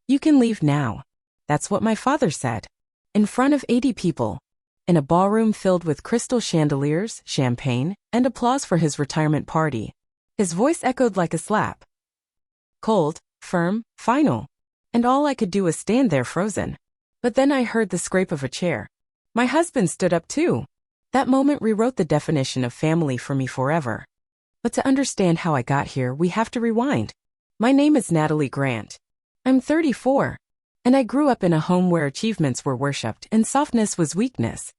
"You can leave now." That's what my father said. In front of 80 people. In a ballroom filled with crystal chandeliers, champagne, and applause for his retirement party. His voice echoed like a slap. Cold, firm, final. And all I could do was stand there frozen. But then I heard the scrape of a chair. My husband stood up too. That moment rewrote the definition of family for me forever. But to understand how I got here, we have to rewind. My name is Natalie Grant. I'm 34. And I grew up in a home where achievements were worshipped and softness was weakness.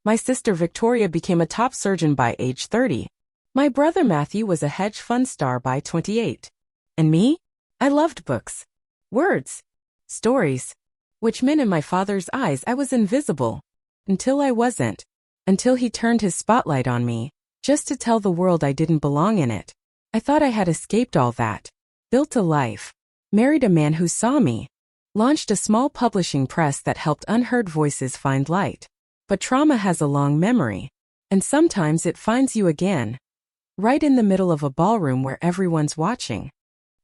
My sister Victoria became a top surgeon by age 30. My brother Matthew was a hedge fund star by 28. And me? I loved books. Words. Stories. Which meant in my father's eyes I was invisible. Until I wasn't. Until he turned his spotlight on me, just to tell the world I didn't belong in it. I thought I had escaped all that. Built a life. Married a man who saw me. Launched a small publishing press that helped unheard voices find light. But trauma has a long memory. And sometimes it finds you again. Right in the middle of a ballroom where everyone's watching.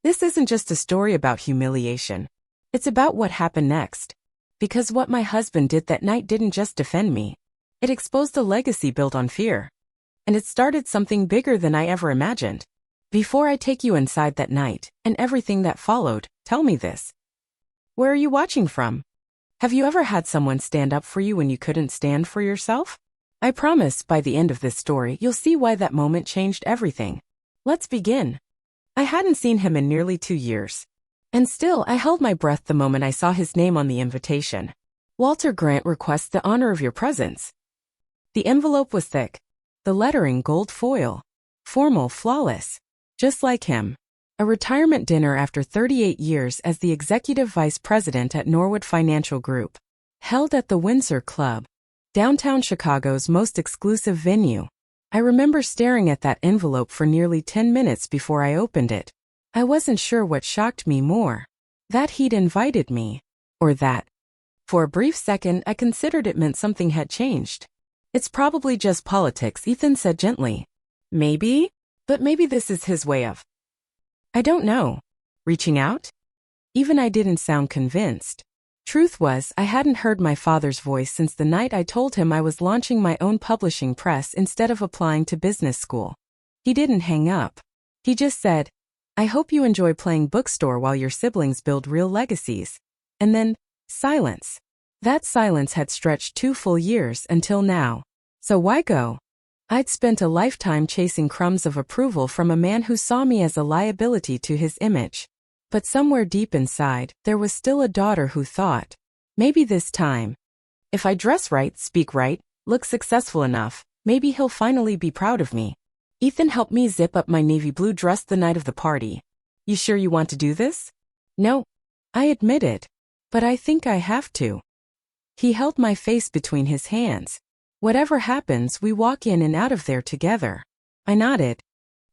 This isn't just a story about humiliation. It's about what happened next. Because what my husband did that night didn't just defend me. It exposed a legacy built on fear. And it started something bigger than I ever imagined. Before I take you inside that night, and everything that followed, tell me this. Where are you watching from? Have you ever had someone stand up for you when you couldn't stand for yourself? I promise by the end of this story you'll see why that moment changed everything. Let's begin. I hadn't seen him in nearly 2 years. And still I held my breath the moment I saw his name on the invitation. Walter Grant requests the honor of your presence. The envelope was thick. The lettering gold foil. Formal, flawless. Just like him. A retirement dinner after 38 years as the executive vice president at Norwood Financial Group. Held at the Windsor Club. Downtown Chicago's most exclusive venue. I remember staring at that envelope for nearly 10 minutes before I opened it. I wasn't sure what shocked me more. That he'd invited me. Or that. For a brief second I considered it meant something had changed. It's probably just politics, Ethan said gently. Maybe? But maybe this is his way of. I don't know. Reaching out? Even I didn't sound convinced. Truth was, I hadn't heard my father's voice since the night I told him I was launching my own publishing press instead of applying to business school. He didn't hang up. He just said, I hope you enjoy playing bookstore while your siblings build real legacies. And then, silence. That silence had stretched 2 full years until now. So why go? I'd spent a lifetime chasing crumbs of approval from a man who saw me as a liability to his image. But somewhere deep inside, there was still a daughter who thought, maybe this time, if I dress right, speak right, look successful enough, maybe he'll finally be proud of me. Ethan helped me zip up my navy blue dress the night of the party. You sure you want to do this? No. I admitted. But I think I have to. He held my face between his hands. Whatever happens, we walk in and out of there together. I nodded,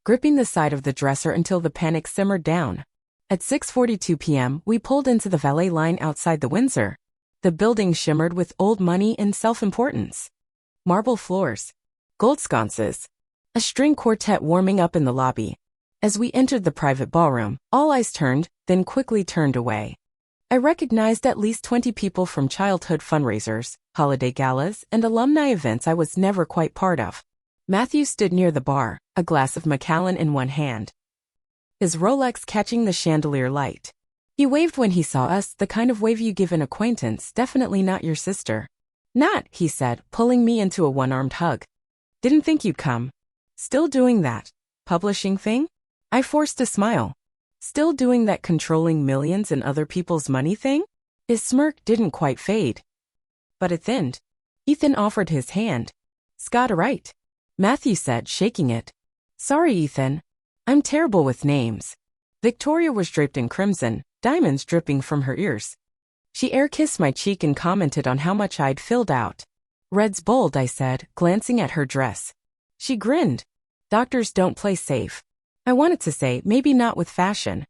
gripping the side of the dresser until the panic simmered down. At 6:42 p.m., we pulled into the valet line outside the Windsor. The building shimmered with old money and self-importance. Marble floors. Gold sconces. A string quartet warming up in the lobby. As we entered the private ballroom, all eyes turned, then quickly turned away. I recognized at least 20 people from childhood fundraisers, holiday galas, and alumni events I was never quite part of. Matthew stood near the bar, a glass of Macallan in one hand. His Rolex catching the chandelier light. He waved when he saw us, the kind of wave you give an acquaintance, definitely not your sister. Nat, he said, pulling me into a one-armed hug. Didn't think you'd come. Still doing that publishing thing? I forced a smile. Still doing that controlling millions and other people's money thing? His smirk didn't quite fade. But it thinned. Ethan offered his hand. Scott, right? Matthew said, shaking it. Sorry, Ethan. I'm terrible with names. Victoria was draped in crimson, diamonds dripping from her ears. She air-kissed my cheek and commented on how much I'd filled out. Red's bold, I said, glancing at her dress. She grinned. Doctors don't play safe. I wanted to say, maybe not with fashion.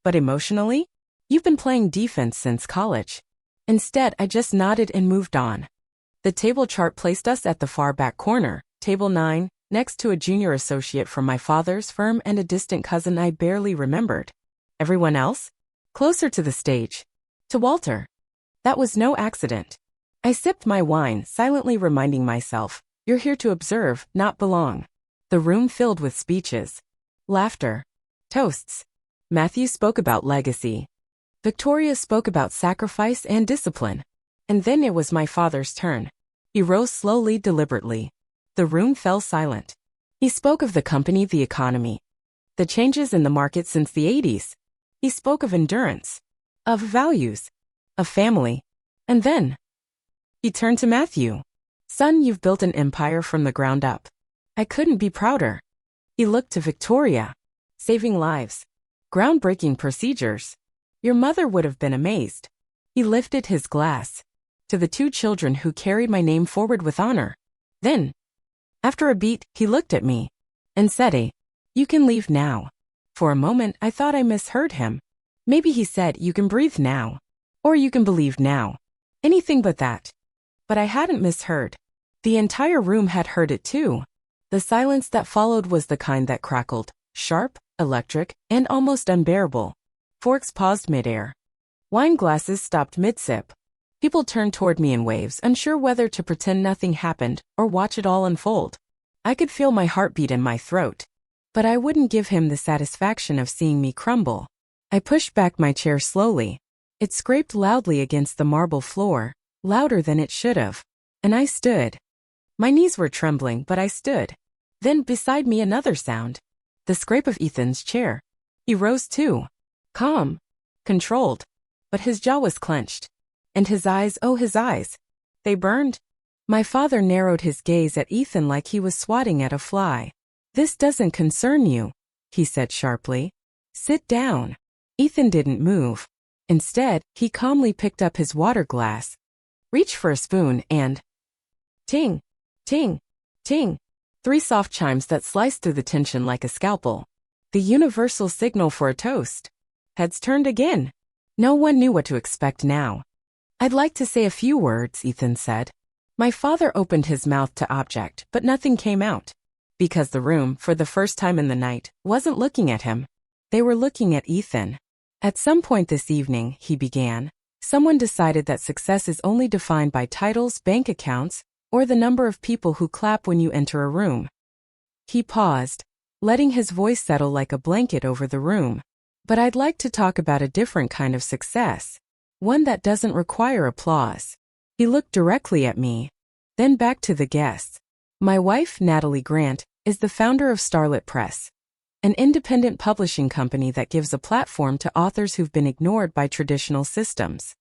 But emotionally? You've been playing defense since college. Instead, I just nodded and moved on. The table chart placed us at the far back corner, table 9, next to a junior associate from my father's firm and a distant cousin I barely remembered. Everyone else? Closer to the stage. To Walter. That was no accident. I sipped my wine, silently reminding myself, you're here to observe, not belong. The room filled with speeches. Laughter. Toasts. Matthew spoke about legacy. Victoria spoke about sacrifice and discipline. And then it was my father's turn. He rose slowly, deliberately. The room fell silent. He spoke of the company, the economy, the changes in the market since the 80s. He spoke of endurance, of values, of family. And then he turned to Matthew. Son, you've built an empire from the ground up. I couldn't be prouder. He looked to Victoria. Saving lives. Groundbreaking procedures. Your mother would have been amazed. He lifted his glass. To the 2 children who carried my name forward with honor. Then, after a beat, he looked at me and said, you can leave now. For a moment, I thought I misheard him. Maybe he said, you can breathe now. Or you can believe now. Anything but that. But I hadn't misheard. The entire room had heard it too. The silence that followed was the kind that crackled, sharp, electric, and almost unbearable. Forks paused midair. Wine glasses stopped mid-sip. People turned toward me in waves, unsure whether to pretend nothing happened or watch it all unfold. I could feel my heartbeat in my throat. But I wouldn't give him the satisfaction of seeing me crumble. I pushed back my chair slowly. It scraped loudly against the marble floor, louder than it should have. And I stood. My knees were trembling, but I stood. Then beside me another sound. The scrape of Ethan's chair. He rose too. Calm. Controlled. But his jaw was clenched. And his eyes, oh his eyes. They burned. My father narrowed his gaze at Ethan like he was swatting at a fly. This doesn't concern you, he said sharply. Sit down. Ethan didn't move. Instead, he calmly picked up his water glass, reached for a spoon and… ting, ting, ting. 3 soft chimes that sliced through the tension like a scalpel. The universal signal for a toast. Heads turned again. No one knew what to expect now. I'd like to say a few words, Ethan said. My father opened his mouth to object, but nothing came out. Because the room, for the first time in the night, wasn't looking at him. They were looking at Ethan. At some point this evening, he began, someone decided that success is only defined by titles, bank accounts, or the number of people who clap when you enter a room. He paused, letting his voice settle like a blanket over the room. But I'd like to talk about a different kind of success. One that doesn't require applause. He looked directly at me, then back to the guests. My wife, Natalie Grant, is the founder of Starlit Press, an independent publishing company that gives a platform to authors who've been ignored by traditional systems.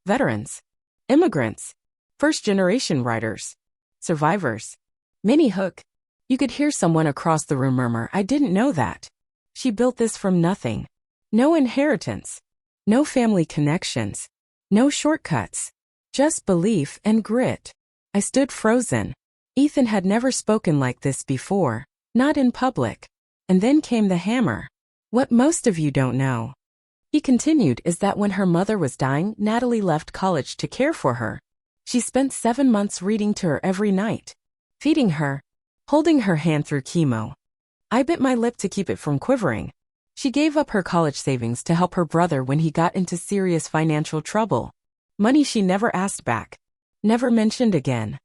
Veterans, immigrants, first-generation writers, survivors. Minnie Hook. You could hear someone across the room murmur, I didn't know that. She built this from nothing. No inheritance. No family connections. No shortcuts. Just belief and grit. I stood frozen. Ethan had never spoken like this before, not in public. And then came the hammer. What most of you don't know, he continued, is that when her mother was dying, Natalie left college to care for her. She spent 7 months reading to her every night, feeding her, holding her hand through chemo. I bit my lip to keep it from quivering. She gave up her college savings to help her brother when he got into serious financial trouble. Money she never asked back, never mentioned again.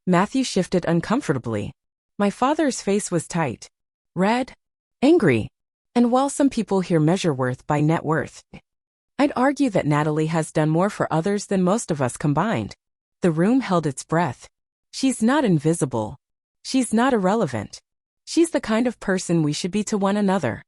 Matthew shifted uncomfortably. My father's face was tight, red, angry. And while some people here measure worth by net worth, I'd argue that Natalie has done more for others than most of us combined. The room held its breath. She's not invisible. She's not irrelevant. She's the kind of person we should be to one another.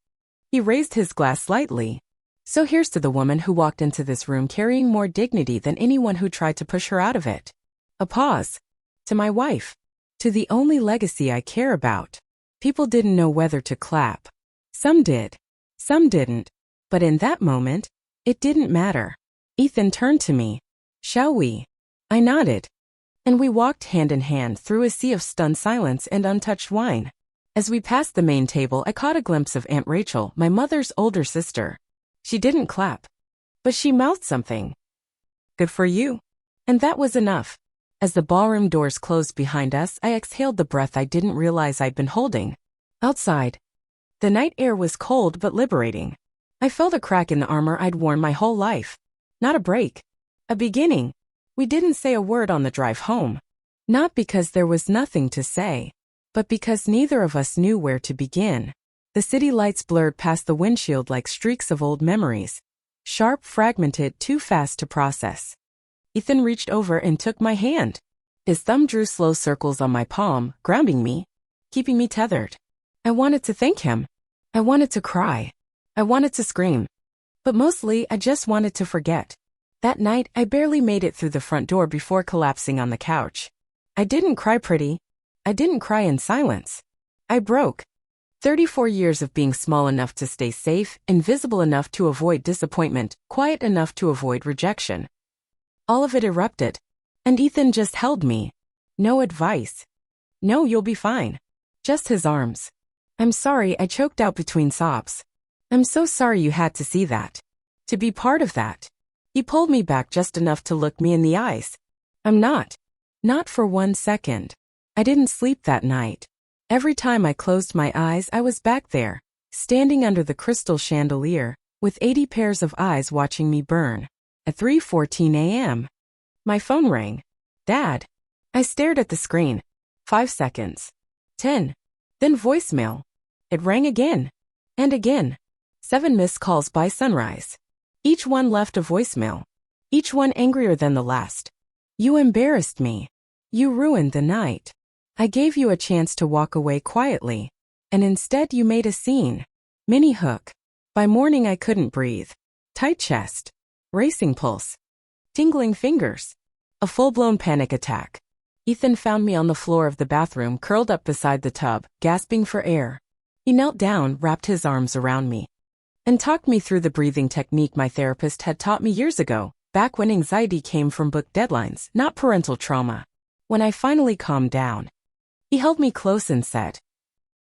He raised his glass slightly. So here's to the woman who walked into this room carrying more dignity than anyone who tried to push her out of it. A pause. To my wife. To the only legacy I care about. People didn't know whether to clap. Some did. Some didn't. But in that moment, it didn't matter. Ethan turned to me. Shall we? I nodded. And we walked hand in hand through a sea of stunned silence and untouched wine. As we passed the main table, I caught a glimpse of Aunt Rachel, my mother's older sister. She didn't clap. But she mouthed something. Good for you. And that was enough. As the ballroom doors closed behind us, I exhaled the breath I didn't realize I'd been holding. Outside, the night air was cold but liberating. I felt a crack in the armor I'd worn my whole life. Not a break. A beginning. We didn't say a word on the drive home. Not because there was nothing to say, but because neither of us knew where to begin. The city lights blurred past the windshield like streaks of old memories. Sharp, fragmented, too fast to process. Ethan reached over and took my hand. His thumb drew slow circles on my palm, grounding me, keeping me tethered. I wanted to thank him. I wanted to cry. I wanted to scream. But mostly, I just wanted to forget. That night, I barely made it through the front door before collapsing on the couch. I didn't cry pretty. I didn't cry in silence. I broke. 34 years of being small enough to stay safe, invisible enough to avoid disappointment, quiet enough to avoid rejection. All of it erupted. And Ethan just held me. No advice. No, you'll be fine. Just his arms. I'm sorry, I choked out between sobs. I'm so sorry you had to see that. To be part of that. He pulled me back just enough to look me in the eyes. I'm not. Not for 1 second. I didn't sleep that night. Every time I closed my eyes, I was back there, standing under the crystal chandelier, with 80 pairs of eyes watching me burn. At 3:14 a.m. My phone rang. Dad. I stared at the screen. 5 seconds. 10. Then voicemail. It rang again. And again. 7 missed calls by sunrise. Each one left a voicemail. Each one angrier than the last. You embarrassed me. You ruined the night. I gave you a chance to walk away quietly. And instead you made a scene. Mini hook. By morning I couldn't breathe. Tight chest. Racing pulse. Tingling fingers. A full-blown panic attack. Ethan found me on the floor of the bathroom, curled up beside the tub, gasping for air. He knelt down, wrapped his arms around me, and talked me through the breathing technique my therapist had taught me years ago, back when anxiety came from book deadlines, not parental trauma. When I finally calmed down, he held me close and said,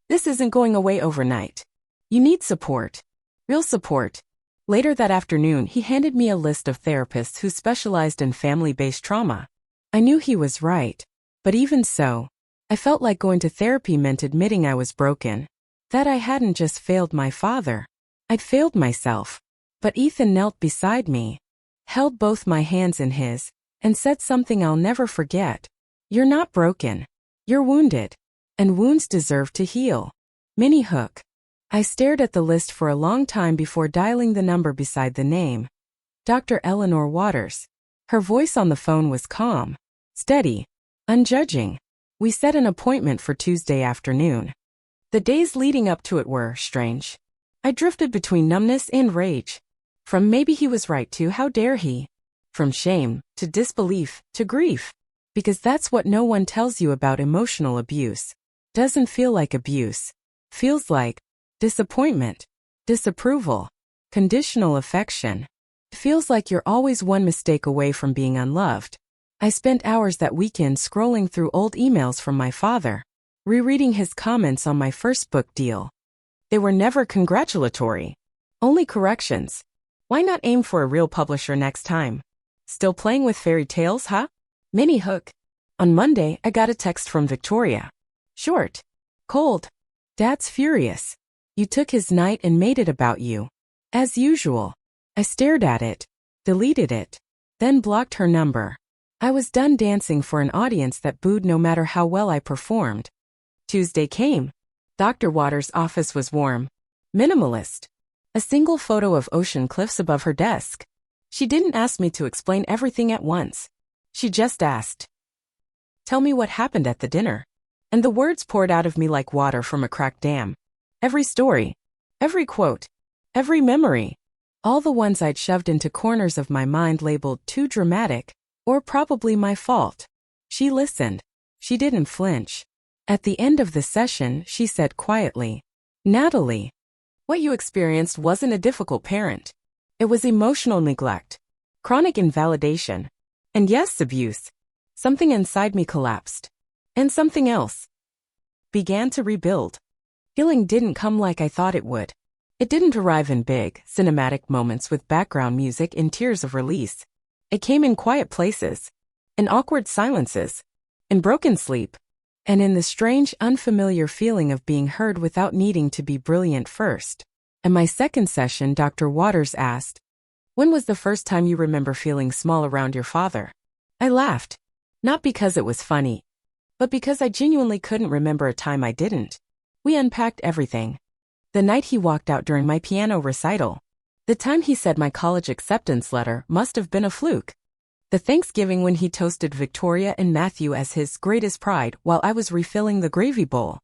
"This isn't going away overnight. You need support. Real support." Later that afternoon, he handed me a list of therapists who specialized in family-based trauma. I knew he was right, but even so, I felt like going to therapy meant admitting I was broken, that I hadn't just failed my father, I'd failed myself. But Ethan knelt beside me, held both my hands in his, and said something I'll never forget. "You're not broken. You're wounded. And wounds deserve to heal." Mini hook. I stared at the list for a long time before dialing the number beside the name. Dr. Eleanor Waters. Her voice on the phone was calm, steady, unjudging. We set an appointment for Tuesday afternoon. The days leading up to it were strange. I drifted between numbness and rage. From maybe he was right to how dare he. From shame, to disbelief, to grief. Because that's what no one tells you about emotional abuse. Doesn't feel like abuse. Feels like disappointment, disapproval, conditional affection. Feels like you're always one mistake away from being unloved. I spent hours that weekend scrolling through old emails from my father, rereading his comments on my first book deal. They were never congratulatory. Only corrections. Why not aim for a real publisher next time? Still playing with fairy tales, huh? Mini hook. On Monday, I got a text from Victoria. Short. Cold. Dad's furious. You took his night and made it about you. As usual. I stared at it, deleted it, then blocked her number. I was done dancing for an audience that booed no matter how well I performed. Tuesday came. Dr. Waters' office was warm. Minimalist. A single photo of ocean cliffs above her desk. She didn't ask me to explain everything at once. She just asked, "Tell me what happened at the dinner." And the words poured out of me like water from a cracked dam. Every story, every quote, every memory. All the ones I'd shoved into corners of my mind labeled too dramatic, or probably my fault. She listened. She didn't flinch. At the end of the session, she said quietly, "Natalie, what you experienced wasn't a difficult parent. It was emotional neglect, chronic invalidation, and yes, abuse." Something inside me collapsed. And something else began to rebuild. Healing didn't come like I thought it would. It didn't arrive in big, cinematic moments with background music and tears of release. It came in quiet places, in awkward silences, in broken sleep, and in the strange, unfamiliar feeling of being heard without needing to be brilliant first. In my second session, Dr. Waters asked, When was the first time you remember feeling small around your father? I laughed. Not because it was funny, but because I genuinely couldn't remember a time I didn't. We unpacked everything. The night he walked out during my piano recital. The time he said my college acceptance letter must have been a fluke. The Thanksgiving when he toasted Victoria and Matthew as his greatest pride while I was refilling the gravy bowl.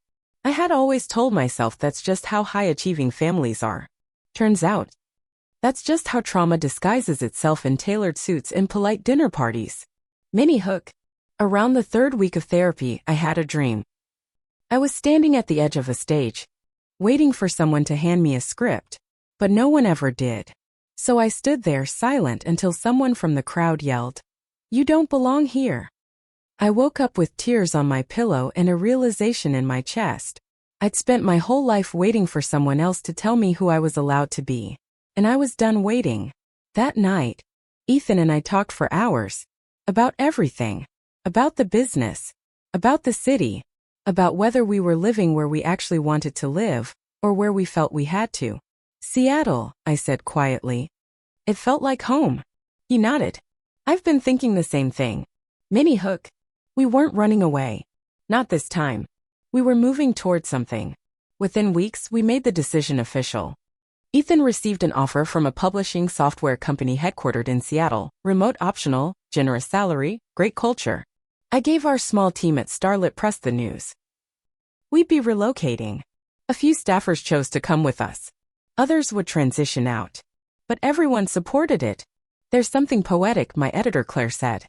I had always told myself that's just how high-achieving families are. Turns out, that's just how trauma disguises itself in tailored suits and polite dinner parties. Mini hook. Around the third week of therapy, I had a dream. I was standing at the edge of a stage, waiting for someone to hand me a script, but no one ever did. So I stood there silent until someone from the crowd yelled, "You don't belong here." I woke up with tears on my pillow and a realization in my chest. I'd spent my whole life waiting for someone else to tell me who I was allowed to be. And I was done waiting. That night, Ethan and I talked for hours. About everything. About the business. About the city. About whether we were living where we actually wanted to live, or where we felt we had to. "Seattle," I said quietly. "It felt like home." He nodded. "I've been thinking the same thing." Mini hook. We weren't running away. Not this time. We were moving towards something. Within weeks, we made the decision official. Ethan received an offer from a publishing software company headquartered in Seattle, remote optional, generous salary, great culture. I gave our small team at Starlit Press the news. We'd be relocating. A few staffers chose to come with us. Others would transition out. But everyone supported it. There's something poetic, my editor Claire said,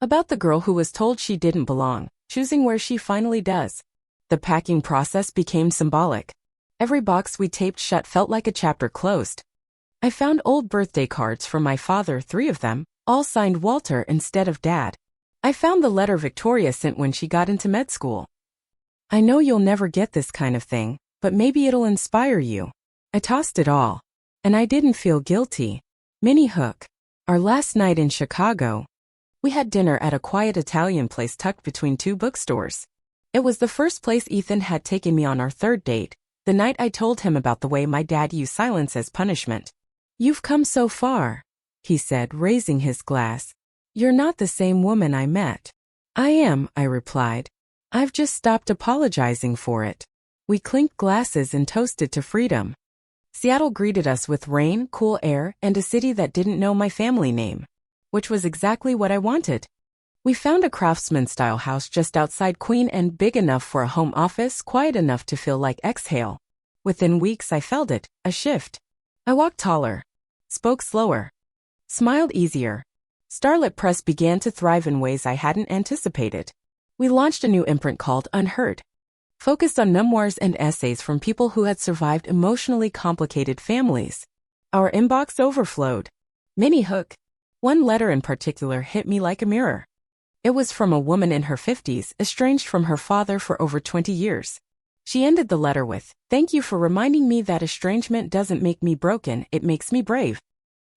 about the girl who was told she didn't belong, choosing where she finally does. The packing process became symbolic. Every box we taped shut felt like a chapter closed. I found old birthday cards from my father, 3 of them, all signed Walter instead of Dad. I found the letter Victoria sent when she got into med school. "I know you'll never get this kind of thing, but maybe it'll inspire you." I tossed it all. And I didn't feel guilty. Mini hook. Our last night in Chicago, we had dinner at a quiet Italian place tucked between 2 bookstores. It was the first place Ethan had taken me on our third date, the night I told him about the way my dad used silence as punishment. "You've come so far," he said, raising his glass. "You're not the same woman I met." "I am," I replied. "I've just stopped apologizing for it." We clinked glasses and toasted to freedom. Seattle greeted us with rain, cool air, and a city that didn't know my family name, which was exactly what I wanted. We found a craftsman-style house just outside Queen and big enough for a home office, quiet enough to feel like exhale. Within weeks I felt it, a shift. I walked taller, spoke slower, smiled easier. Starlit Press began to thrive in ways I hadn't anticipated. We launched a new imprint called Unheard, focused on memoirs and essays from people who had survived emotionally complicated families. Our inbox overflowed. Mini hook. One letter in particular hit me like a mirror. It was from a woman in her 50s, estranged from her father for over 20 years. She ended the letter with, "Thank you for reminding me that estrangement doesn't make me broken, it makes me brave."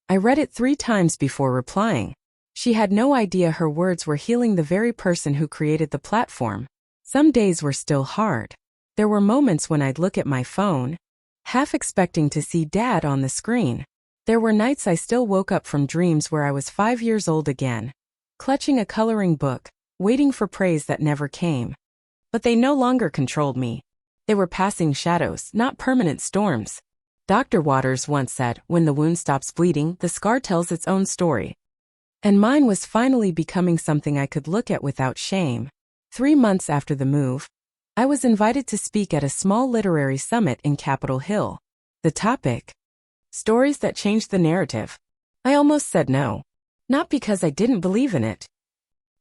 I read it 3 times before replying. She had no idea her words were healing the very person who created the platform. Some days were still hard. There were moments when I'd look at my phone, half expecting to see Dad on the screen. There were nights I still woke up from dreams where I was 5 years old again, clutching a coloring book, waiting for praise that never came. But they no longer controlled me. They were passing shadows, not permanent storms. Dr. Waters once said, "When the wound stops bleeding, the scar tells its own story." And mine was finally becoming something I could look at without shame. 3 months after the move, I was invited to speak at a small literary summit in Capitol Hill. The topic? Stories that changed the narrative. I almost said no. Not because I didn't believe in it,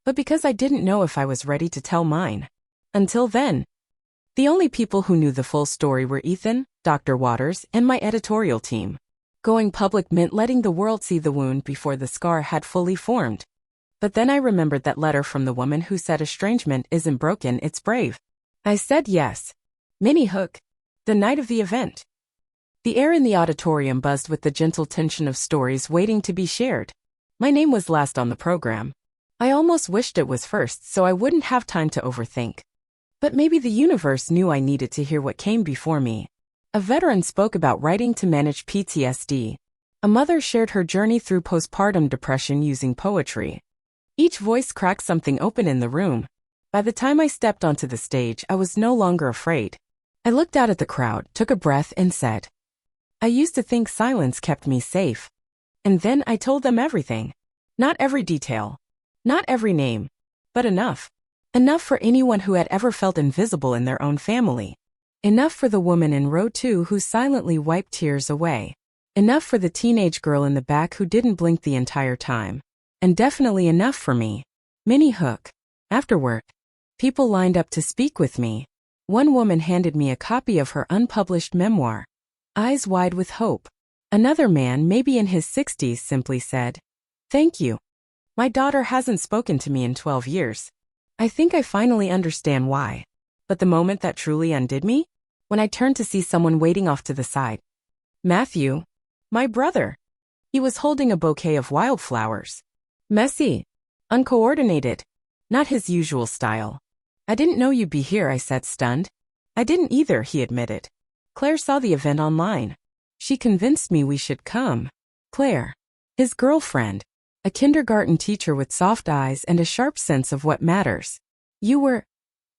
but because I didn't know if I was ready to tell mine. Until then, the only people who knew the full story were Ethan, Dr. Waters, and my editorial team. Going public meant letting the world see the wound before the scar had fully formed. But then I remembered that letter from the woman who said estrangement isn't broken, it's brave. I said yes. Mini hook. The night of the event. The air in the auditorium buzzed with the gentle tension of stories waiting to be shared. My name was last on the program. I almost wished it was first so I wouldn't have time to overthink. But maybe the universe knew I needed to hear what came before me. A veteran spoke about writing to manage PTSD. A mother shared her journey through postpartum depression using poetry. Each voice cracked something open in the room. By the time I stepped onto the stage, I was no longer afraid. I looked out at the crowd, took a breath, and said, I used to think silence kept me safe. And then I told them everything. Not every detail. Not every name. But enough. Enough for anyone who had ever felt invisible in their own family. Enough for the woman in row 2 who silently wiped tears away. Enough for the teenage girl in the back who didn't blink the entire time. And definitely enough for me. Minnie Hook. Afterward, people lined up to speak with me. One woman handed me a copy of her unpublished memoir, Eyes Wide with Hope. Another man, maybe in his 60s, simply said, Thank you. My daughter hasn't spoken to me in 12 years. I think I finally understand why. But the moment that truly undid me? When I turned to see someone waiting off to the side. Matthew. My brother. He was holding a bouquet of wildflowers. Messy. Uncoordinated. Not his usual style. I didn't know you'd be here, I said, stunned. I didn't either, he admitted. Claire saw the event online. She convinced me we should come. Claire. His girlfriend. A kindergarten teacher with soft eyes and a sharp sense of what matters. You were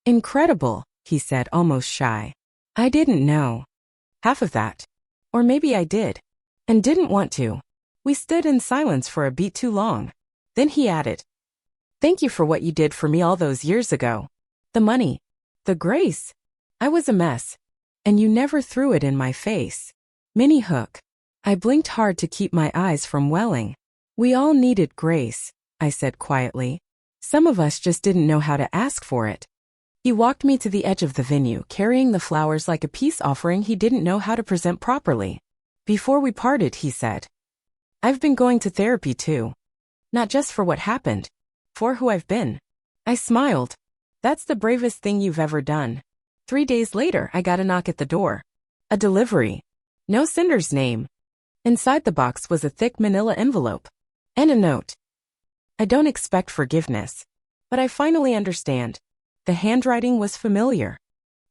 incredible, he said, almost shy. I didn't know. Half of that. Or maybe I did. And didn't want to. We stood in silence for a beat too long. Then he added, Thank you for what you did for me all those years ago. The money. The grace. I was a mess. And you never threw it in my face. Minnie Hook. I blinked hard to keep my eyes from welling. We all needed grace, I said quietly. Some of us just didn't know how to ask for it. He walked me to the edge of the venue, carrying the flowers like a peace offering he didn't know how to present properly. Before we parted, he said, I've been going to therapy too. Not just for what happened. For who I've been. I smiled. That's the bravest thing you've ever done. 3 days later, I got a knock at the door. A delivery. No sender's name. Inside the box was a thick manila envelope. And a note. I don't expect forgiveness. But I finally understand. The handwriting was familiar.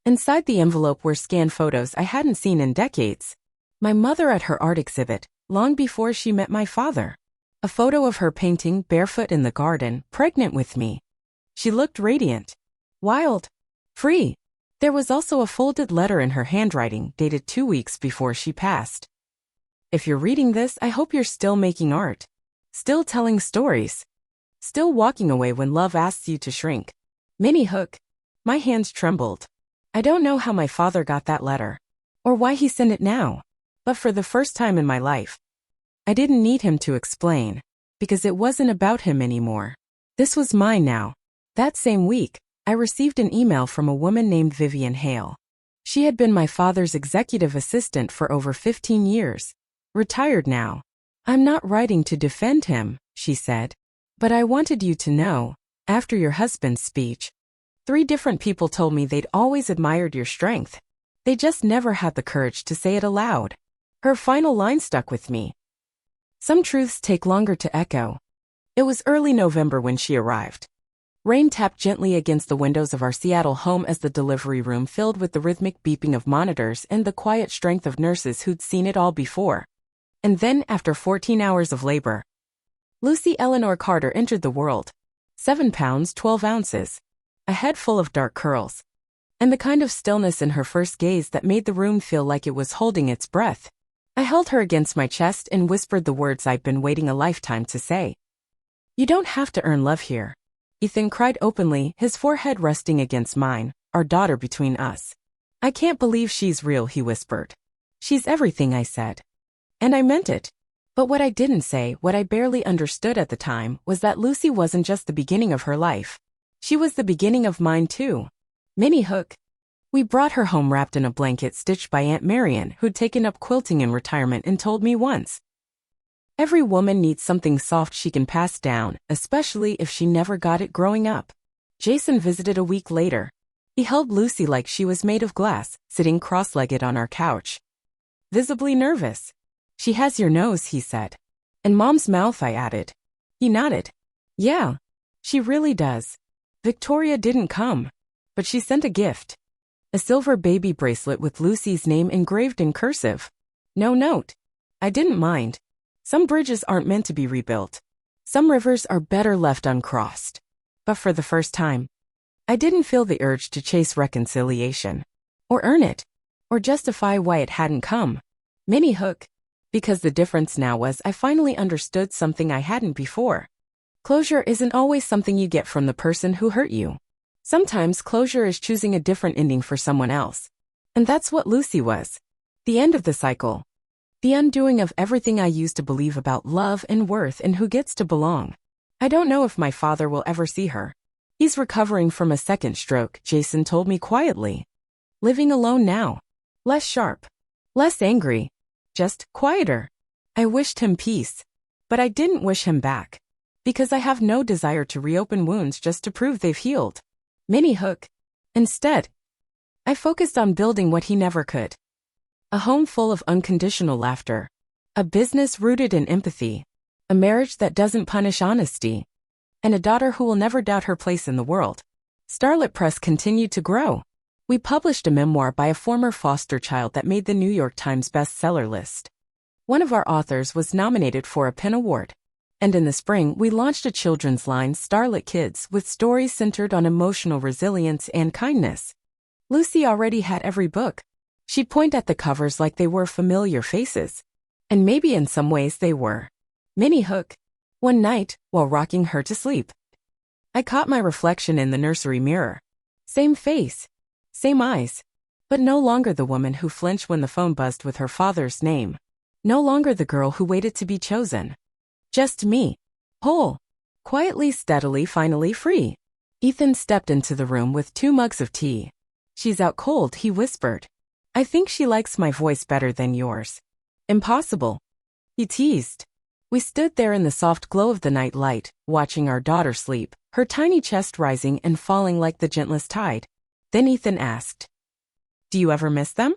Inside the envelope were scanned photos I hadn't seen in decades. My mother at her art exhibit, long before she met my father. A photo of her painting barefoot in the garden, pregnant with me. She looked radiant. Wild. Free. There was also a folded letter in her handwriting, dated 2 weeks before she passed. If you're reading this, I hope you're still making art. Still telling stories. Still walking away when love asks you to shrink. Minnie Hook. My hands trembled. I don't know how my father got that letter. Or why he sent it now. But for the first time in my life, I didn't need him to explain. Because it wasn't about him anymore. This was mine now. That same week, I received an email from a woman named Vivian Hale. She had been my father's executive assistant for over 15 years. Retired now. I'm not writing to defend him, she said. But I wanted you to know, after your husband's speech, 3 different people told me they'd always admired your strength. They just never had the courage to say it aloud. Her final line stuck with me. Some truths take longer to echo. It was early November when she arrived. Rain tapped gently against the windows of our Seattle home as the delivery room filled with the rhythmic beeping of monitors and the quiet strength of nurses who'd seen it all before. And then, after 14 hours of labor, Lucy Eleanor Carter entered the world. 7 pounds 12 ounces. A head full of dark curls. And the kind of stillness in her first gaze that made the room feel like it was holding its breath. I held her against my chest and whispered the words I'd been waiting a lifetime to say. You don't have to earn love here. Ethan cried openly, his forehead resting against mine, our daughter between us. I can't believe she's real, he whispered. She's everything, I said. And I meant it. But what I didn't say, what I barely understood at the time, was that Lucy wasn't just the beginning of her life. She was the beginning of mine too. Minnie Hook. We brought her home wrapped in a blanket stitched by Aunt Marion, who'd taken up quilting in retirement and told me once. Every woman needs something soft she can pass down, especially if she never got it growing up. Jason visited a week later. He held Lucy like she was made of glass, sitting cross-legged on our couch. Visibly nervous. She has your nose, he said. And Mom's mouth, I added. He nodded. Yeah, she really does. Victoria didn't come. But she sent a gift. A silver baby bracelet with Lucy's name engraved in cursive. No note. I didn't mind. Some bridges aren't meant to be rebuilt. Some rivers are better left uncrossed. But for the first time, I didn't feel the urge to chase reconciliation, or earn it, or justify why it hadn't come. Mini hook. Because the difference now was I finally understood something I hadn't before. Closure isn't always something you get from the person who hurt you. Sometimes closure is choosing a different ending for someone else. And that's what Lucy was. The end of the cycle. The undoing of everything I used to believe about love and worth and who gets to belong. I don't know if my father will ever see her. He's recovering from a second stroke, Jason told me quietly. Living alone now. Less sharp. Less angry. Just quieter. I wished him peace. But I didn't wish him back. Because I have no desire to reopen wounds just to prove they've healed. Mini hook. Instead, I focused on building what he never could. A home full of unconditional laughter. A business rooted in empathy. A marriage that doesn't punish honesty. And a daughter who will never doubt her place in the world. Starlit Press continued to grow. We published a memoir by a former foster child that made the New York Times bestseller list. One of our authors was nominated for a PEN Award. And in the spring, we launched a children's line, Starlit Kids, with stories centered on emotional resilience and kindness. Lucy already had every book. She'd point at the covers like they were familiar faces. And maybe in some ways they were. Mini hook. One night, while rocking her to sleep, I caught my reflection in the nursery mirror. Same face. Same eyes. But no longer the woman who flinched when the phone buzzed with her father's name. No longer the girl who waited to be chosen. Just me. Whole. Quietly, steadily, finally free. Ethan stepped into the room with 2 mugs of tea. She's out cold, he whispered. I think she likes my voice better than yours. Impossible. He teased. We stood there in the soft glow of the night light, watching our daughter sleep, her tiny chest rising and falling like the gentlest tide. Then Ethan asked, "Do you ever miss them?"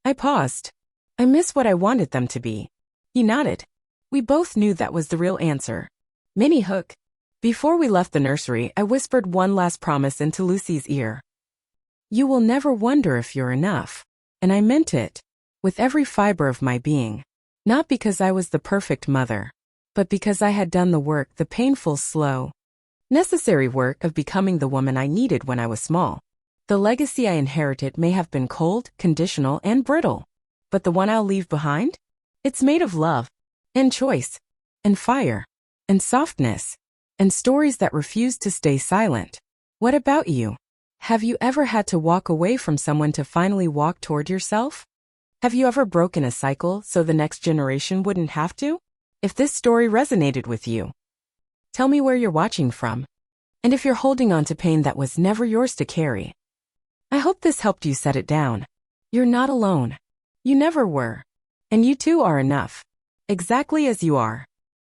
I paused. I miss what I wanted them to be. He nodded. We both knew that was the real answer. Mini hook. Before we left the nursery, I whispered one last promise into Lucy's ear. You will never wonder if you're enough. And I meant it. With every fiber of my being. Not because I was the perfect mother. But because I had done the work, the painful, slow, necessary work of becoming the woman I needed when I was small. The legacy I inherited may have been cold, conditional, and brittle. But the one I'll leave behind? It's made of love. And choice. And fire. And softness. And stories that refuse to stay silent. What about you? Have you ever had to walk away from someone to finally walk toward yourself? Have you ever broken a cycle so the next generation wouldn't have to? If this story resonated with you, tell me where you're watching from. And if you're holding on to pain that was never yours to carry, I hope this helped you set it down. You're not alone. You never were. And you too are enough. Exactly as you are.